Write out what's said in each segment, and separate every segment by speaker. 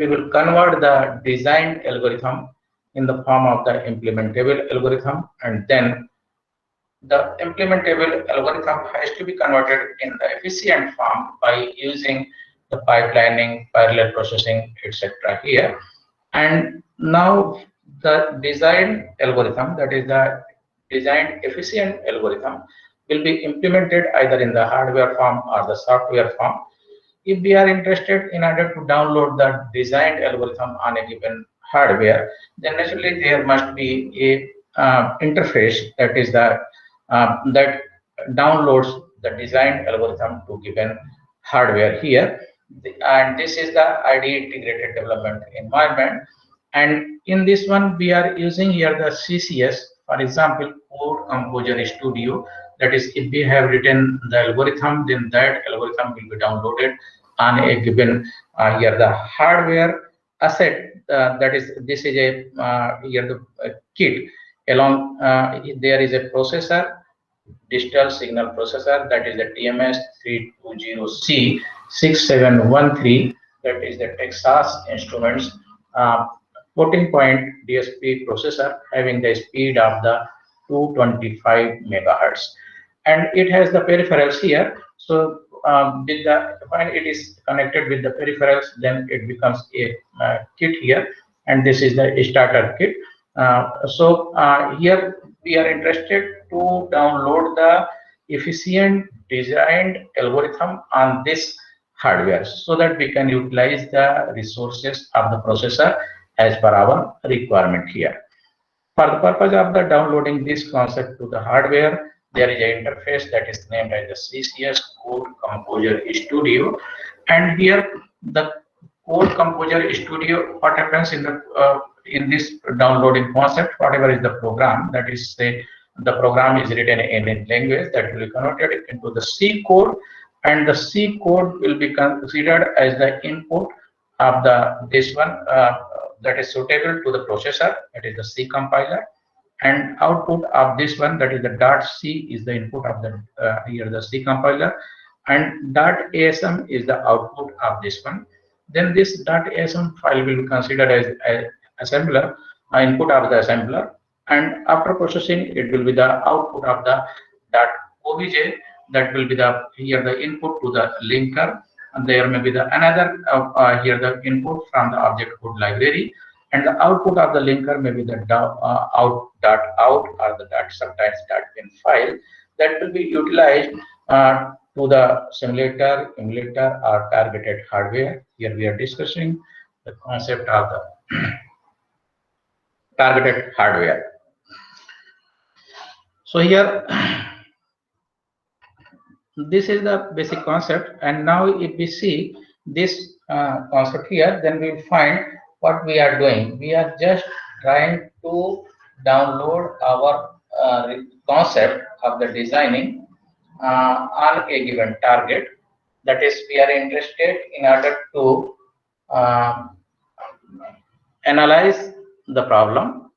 Speaker 1: we will convert the designed algorithm in the form of the implementable algorithm, and then the implementable algorithm has to be converted in the efficient form by using the pipelining, parallel processing, etc. here. And now the designed algorithm, that is the designed efficient algorithm, will be implemented either in the hardware form or the software form. If we are interested in order to download the designed algorithm on a given hardware, then naturally there must be a interface that is the that downloads the designed algorithm to given hardware here. And this is the IDE integrated development environment. And in this one, we are using here the CCS, for example, Code Composer Studio. That is, if we have written the algorithm, then that algorithm will be downloaded on a given here the hardware asset. That is, this is a here the kit. Along there is a processor, digital signal processor, that is the TMS320C6713, that is the Texas Instruments floating point DSP processor having the speed of the 225 megahertz, and it has the peripherals here. So with the when it is connected with the peripherals, then it becomes a kit here, and this is the starter kit. Here we are interested to download the efficient designed algorithm on this hardware so that we can utilize the resources of the processor as per our requirement here. For the purpose of the downloading this concept to the hardware, there is an interface that is named as the CCS Code Composer Studio, and here the Code Composer Studio, what happens in this downloading concept, whatever is the program, that is say the program is written in a language that will be converted into the C code, and the C code will be considered as the input of the this one that is suitable to the processor, that is the C compiler, and output of this one, that is the .c, is the input of the here the C compiler, and .asm is the output of this one. Then this .asm file will be considered as assembler, input of the assembler, and after processing it will be the output of the .obj, that will be the here the input to the linker, and there may be the another here the input from the object code library, and the output of the linker may be the out or the sometimes .bin file that will be utilized to the simulator, emulator, or targeted hardware. Here we are discussing the concept of the targeted hardware. So here this is the basic concept, and now if we see this concept here, then we will find what we are doing. We are just trying to download our concept of the designing on a given target. That is, we are interested in order to analyze the problem,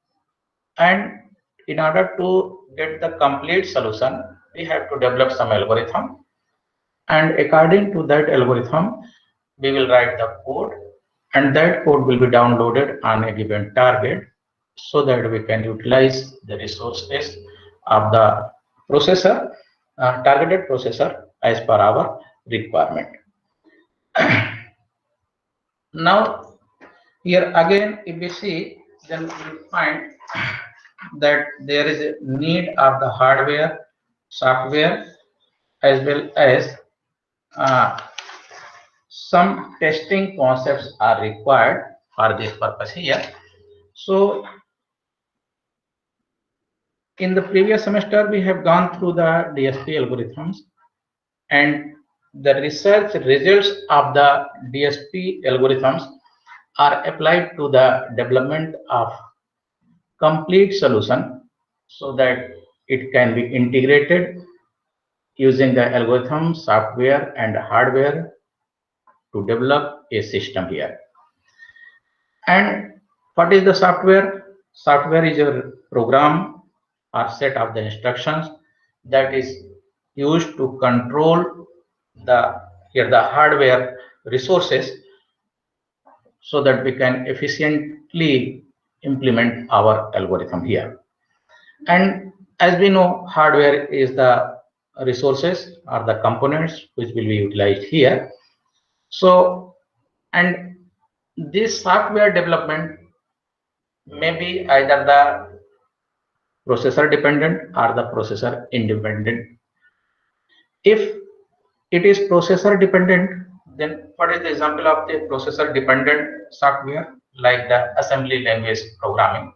Speaker 1: and in order to get the complete solution, we have to develop some algorithm, and according to that algorithm we will write the code, and that code will be downloaded on a given target so that we can utilize the resources of the processor, targeted processor, as per our requirement. Now here again, if we see, then we will find that there is a need of the hardware, software, as well as some testing concepts are required for this purpose here. So in the previous semester we have gone through the DSP algorithms, and the research results of the DSP algorithms are applied to the development of complete solution so that it can be integrated using the algorithm, software, and hardware to develop a system here. And what is the software? Software is a program or set of the instructions that is used to control the hardware resources so that we can efficiently implement our algorithm here. And as we know, hardware is the resources or the components which will be utilized here. So, and this software development may be either the processor dependent or the processor independent. If it is processor dependent, then what is the example of the processor dependent software? Like the assembly language programming.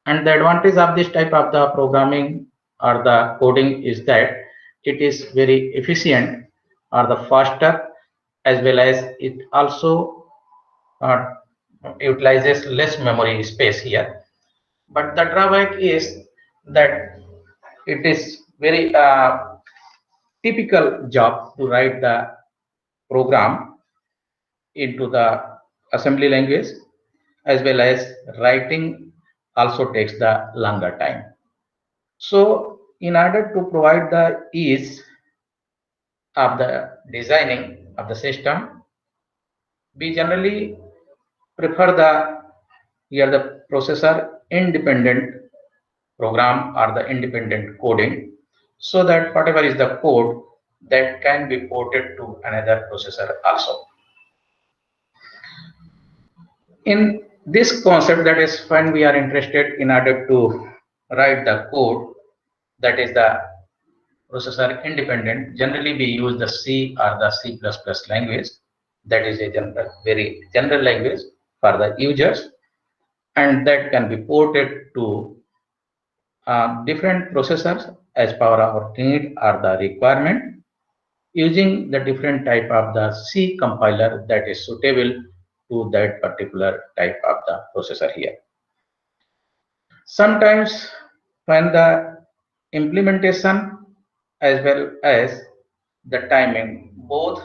Speaker 1: And the advantage of this type of the programming or the coding is that it is very efficient or the faster, as well as it also uh, utilizes less memory space here. But the drawback is that it is very typical job to write the program into the assembly language, as well as writing also takes the longer time. So in order to provide the ease of the designing of the system, we generally prefer the here the processor independent program or the independent coding, so that whatever is the code that can be ported to another processor also. In this concept, that is when we are interested in order to write the code that is the processor independent, generally we use the C or the C++ language. That is a very general language for the users, and that can be ported to different processors as per our need or the requirement, using the different type of the C compiler that is suitable to that particular type of the processor here. Sometimes when the implementation as well as the timing both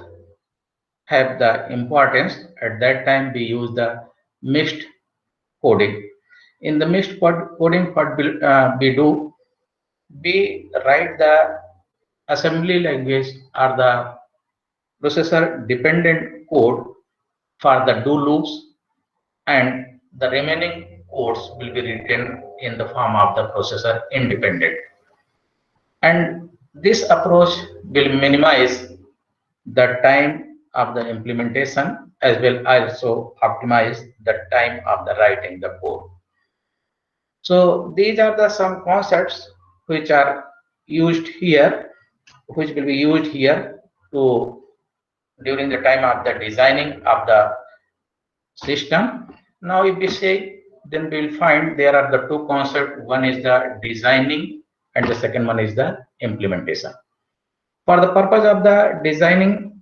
Speaker 1: have the importance, at that time we use the mixed coding. In the mixed coding, what we do, we write the assembly language or the processor dependent code for the do loops, and the remaining codes will be written in the form of the processor independent. And this approach will minimize the time of the implementation as well as also optimize the time of the writing the code. So these are the some concepts which are used here, which will be used here to during the time of the designing of the system. Now if we say, then we will find there are the two concepts. One is the designing and the second one is the implementation. For the purpose of the designing,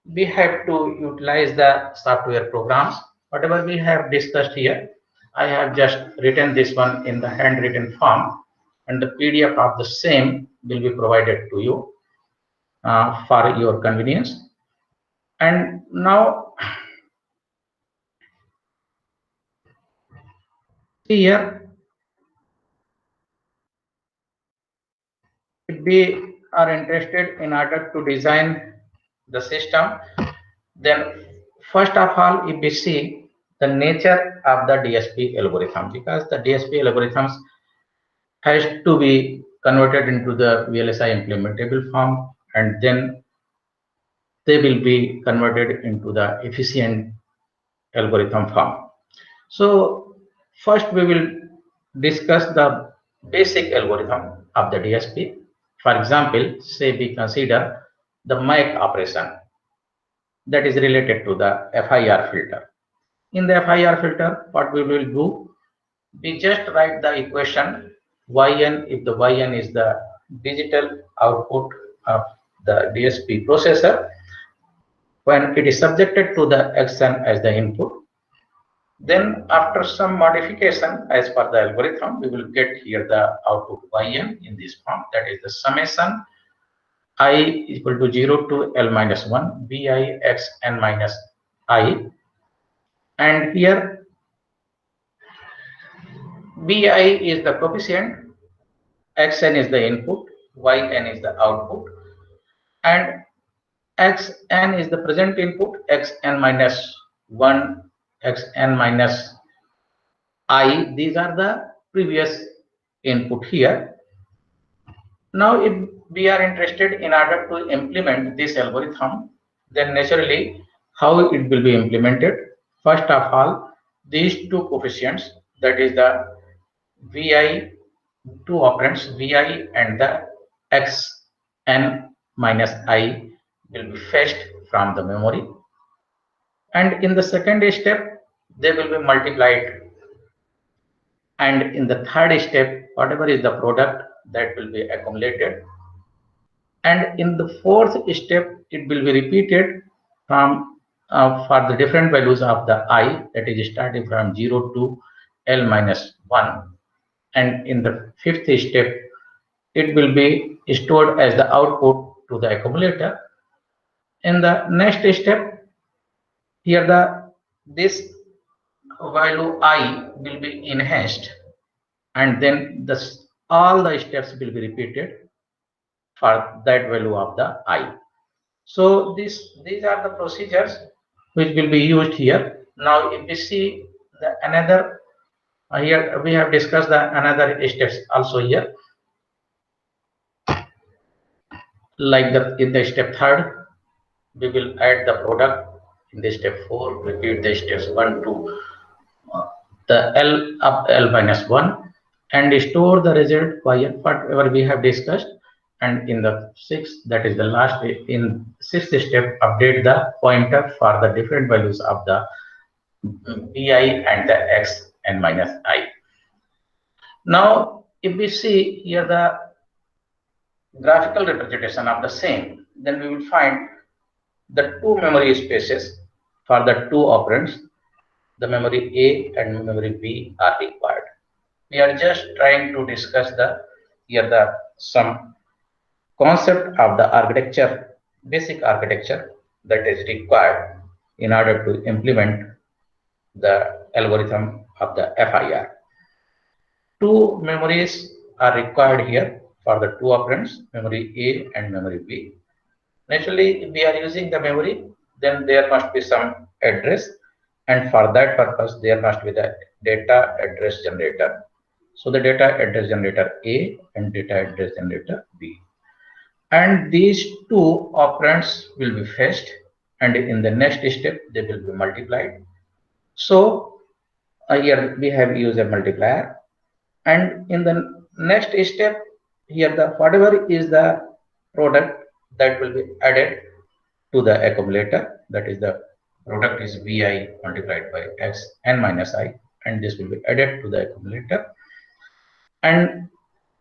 Speaker 1: we have to utilize the software programs. Whatever we have discussed here, I have just written this one in the handwritten form, and the PDF of the same will be provided to you for your convenience. And now here, if we are interested in order to design the system, then first of all, if we see the nature of the DSP algorithm, because the DSP algorithms has to be converted into the VLSI implementable form, and then they will be converted into the efficient algorithm form. So first we will discuss the basic algorithm of the DSP. For example, say we consider the MAC operation that is related to the FIR filter. In the FIR filter, what we will do, we just write the equation yn, if the yn is the digital output of the DSP processor, when it is subjected to the xn as the input, then after some modification as per the algorithm, we will get here the output yn in this form, that is the summation I equal to 0 to L minus 1 bi x n minus I, and here bi is the coefficient, xn is the input, yn is the output, and xn is the present input, xn minus 1 xn minus I. These are the previous input here. Now, if we are interested in order to implement this algorithm, then naturally how it will be implemented. First of all, these two coefficients, that is the vi, two operands vi and the xn minus I, will be fetched from the memory, and in the second step they will be multiplied, and in the third step whatever is the product that will be accumulated, and in the fourth step it will be repeated from for the different values of the I, that is starting from 0 to L minus 1, and in the fifth step it will be stored as the output to the accumulator. In the next step, here this value I will be enhanced, and then all the steps will be repeated for that value of the I. So these are the procedures which will be used here. Now if we see the another, here we have discussed the another steps also here, like in the step third we will add the product, in the step 4 repeat the steps 1 to the L up L minus 1, and store the result by whatever we have discussed, and in the sixth, that is the last, in sixth step update the pointer for the different values of the vi and the x and minus I. Now if we see here the graphical representation of the same, then we will find the two memory spaces for the two operands, the memory A and memory B are required. We are just trying to discuss some concept of the architecture, basic architecture that is required in order to implement the algorithm of the FIR. Two memories are required here for the two operands, memory A and memory B. Naturally, if we are using the memory, then there must be some address, and for that purpose there must be the data address generator. So the data address generator A and data address generator B, and these two operands will be fetched, and in the next step they will be multiplied. So here we have used a multiplier, and in the next step here the whatever is the product that will be added to the accumulator, that is the product is vi multiplied by x n minus I, and this will be added to the accumulator, and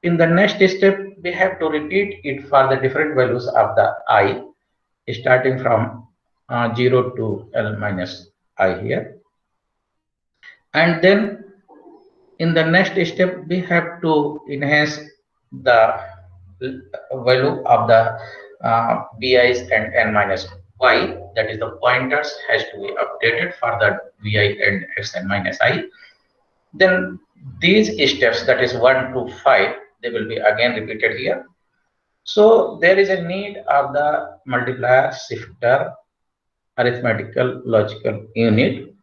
Speaker 1: in the next step we have to repeat it for the different values of the I, starting from 0 to L minus I here, and then in the next step we have to enhance the value of the vi's and n minus y, that is the pointers has to be updated for the vi and x n minus I. Then these steps, that is 1 to 5, they will be again repeated here. So there is a need of the multiplier, shifter, arithmetical logical unit,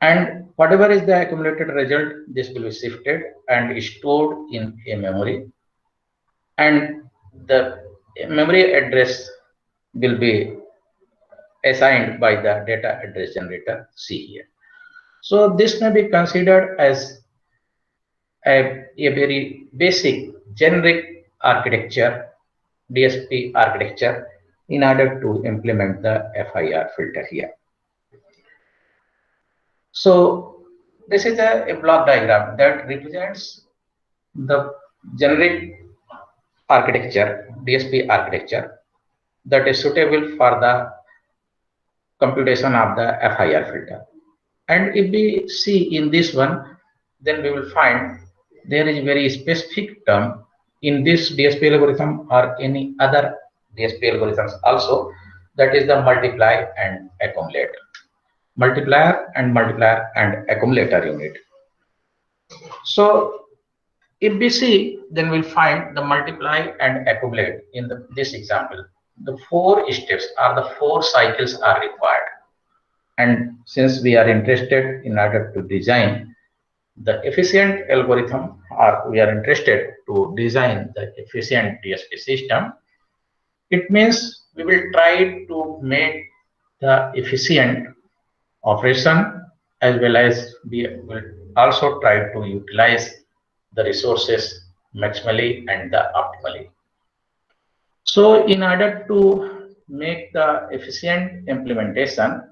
Speaker 1: and whatever is the accumulated result, this will be shifted and stored in a memory, and the memory address will be assigned by the data address generator C here. So this may be considered as a very basic generic architecture, DSP architecture, in order to implement the FIR filter here. So this is a block diagram that represents the generic architecture, DSP architecture, that is suitable for the computation of the FIR filter. And if we see in this one, then we will find there is a very specific term in this DSP algorithm or any other DSP algorithms also, that is the multiply and accumulate. Multiplier and accumulator unit. So if we see, then we'll find the multiply and accumulate in this example. The 4 steps or the 4 cycles are required. And since we are interested in order to design the efficient algorithm, or we are interested to design the efficient DSP system, it means we will try to make the efficient operation, as well as we will also try to utilize the resources maximally and the optimally. So in order to make the efficient implementation,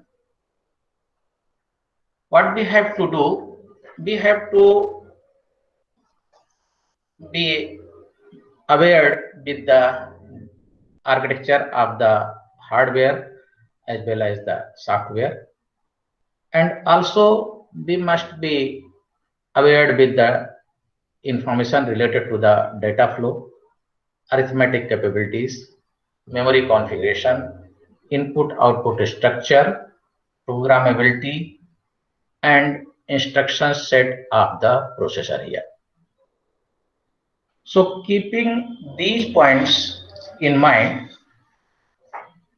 Speaker 1: what we have to do, we have to be aware with the architecture of the hardware as well as the software, and also we must be aware with the information related to the data flow, arithmetic capabilities, memory configuration, input output structure, programmability, and instruction set of the processor here. So keeping these points in mind,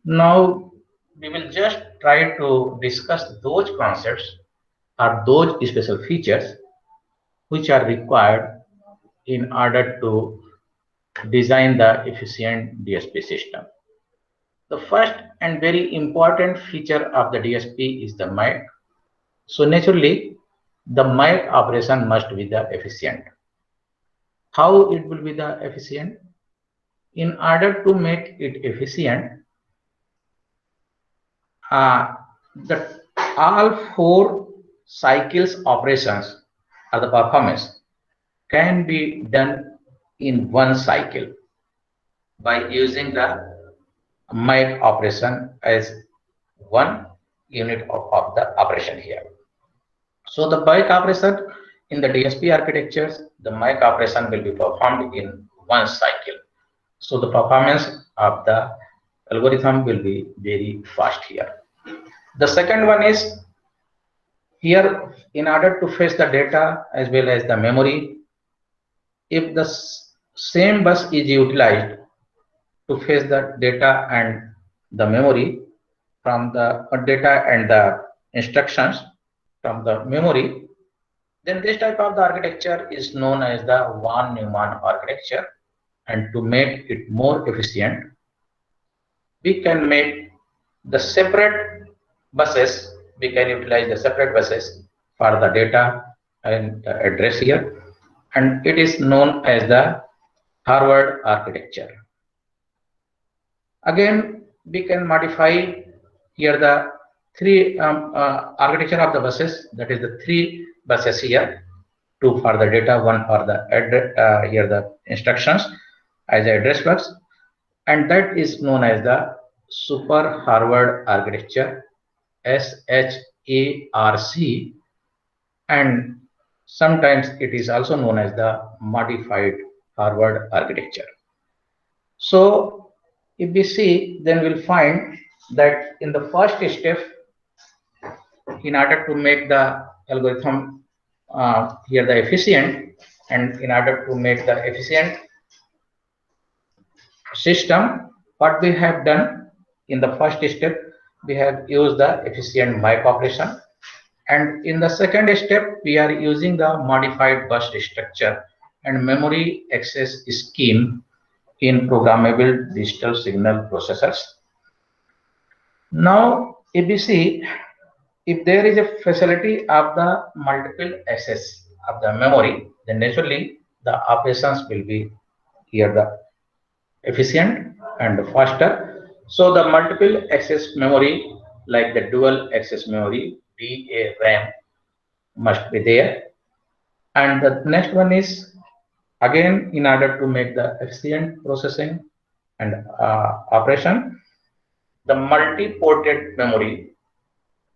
Speaker 1: now we will just try to discuss those concepts or those special features which are required in order to design the efficient DSP system. The first and very important feature of the DSP is the mic. So naturally, the mic operation must be the efficient. How it will be the efficient? In order to make it efficient, the all four cycles operations or the performance can be done in one cycle by using the mic operation as one unit of the operation here. So the mic operation in the DSP architectures, the mic operation will be performed in one cycle. So the performance of the algorithm will be very fast here. The second one is here, in order to fetch the data as well as the memory, if the same bus is utilized to fetch the data and the memory from the data and the instructions from the memory, then this type of the architecture is known as the von Neumann architecture. And to make it more efficient, we can make the separate buses, we can utilize the separate buses for the data and the address here, and it is known as the Harvard architecture. Again, we can modify here the three architecture of the buses, that is the three buses here, two for the data, one for the address, here the instructions as the address bus, and that is known as the Super Harvard architecture, SHARC, and sometimes it is also known as the modified Harvard architecture. So if we see, then we'll find that in the first step, in order to make the algorithm here the efficient, and in order to make the efficient system, what we have done in the first step, we have used the efficient mic operation, and in the second step we are using the modified bus structure and memory access scheme in programmable digital signal processors. Now if we see, if there is a facility of the multiple access of the memory, then naturally the operations will be here the efficient and faster. So the multiple access memory, like the dual access memory, DRAM, must be there. And the next one is, again, in order to make the efficient processing and operation, the multi-ported memory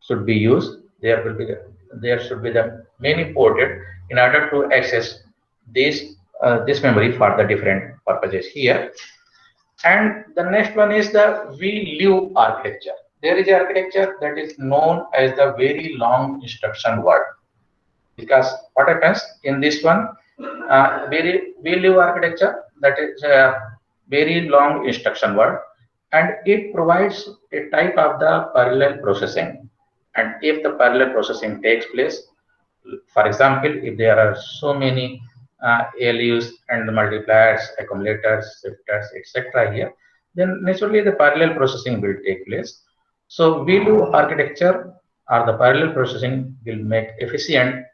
Speaker 1: should be used. There should be the many ported in order to access this memory for the different purposes here. And the next one is the VLU architecture. There is an architecture that is known as the very long instruction word, because what happens in this one, VLU architecture, that is a very long instruction word, and it provides a type of the parallel processing. And if the parallel processing takes place, for example, if there are so many ALUs and the multipliers, accumulators, shifters, etc. here, then naturally the parallel processing will take place. So VLU architecture or the parallel processing will make efficient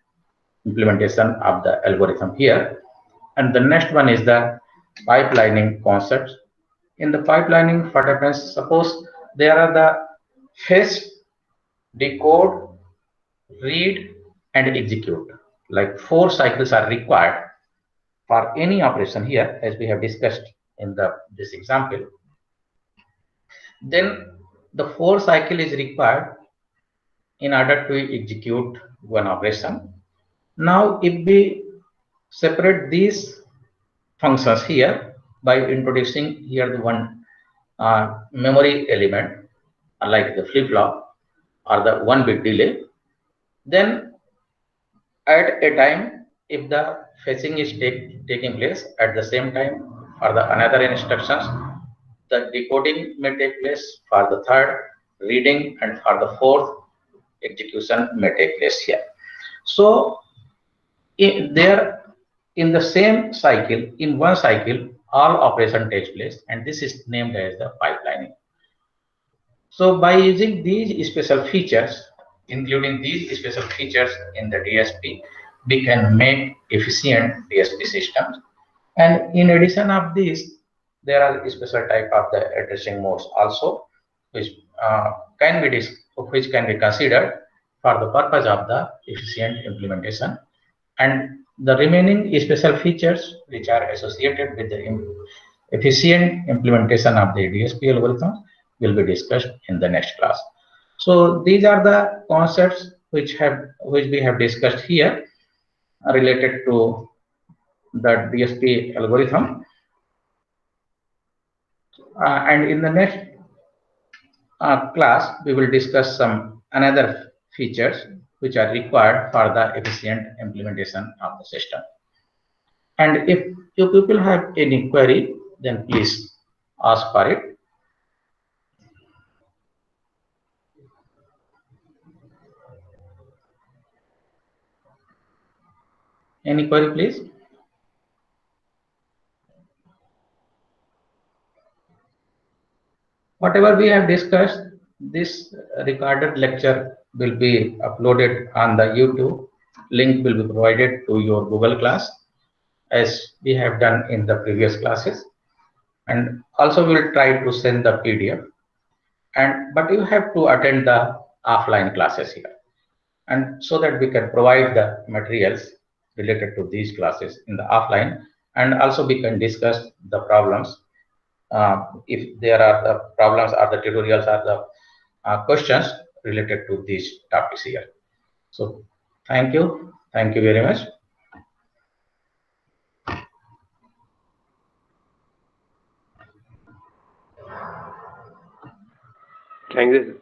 Speaker 1: implementation of the algorithm here. And the next one is the pipelining concept. In the pipelining, what happens? Suppose there are the fetch, decode, read, and execute. Like 4 cycles are required for any operation here, as we have discussed in this example. Then the 4 cycle is required in order to execute one operation. Now, if we separate these functions here by introducing here the one memory element, like the flip-flop or the 1-bit delay, then at a time, if the fetching is taking place at the same time for the another instructions, the decoding may take place for the third, reading, and for the fourth, execution may take place here. So there in the same cycle, in one cycle, all operation takes place, and this is named as the pipelining. So by using these special features, including these special features in the DSP, we can make efficient DSP systems. And in addition of this, there are special type of the addressing modes also, which which can be considered for the purpose of the efficient implementation. And the remaining special features which are associated with the efficient implementation of the DSP algorithm will be discussed in the next class. So these are the concepts which we have discussed here related to the DSP algorithm. And in the next class, we will discuss some another features which are required for the efficient implementation of the system. And if you people have any query, then please ask for it. Any query, please? Whatever we have discussed, this recorded lecture will be uploaded on the YouTube. Link will be provided to your Google Class, as we have done in the previous classes. And also we will try to send the PDF. But you have to attend the offline classes here. And so that we can provide the materials related to these classes in the offline, and also we can discuss the problems if there are the problems or the tutorials or the questions related to these topics here. So thank you very much.
Speaker 2: Thank you.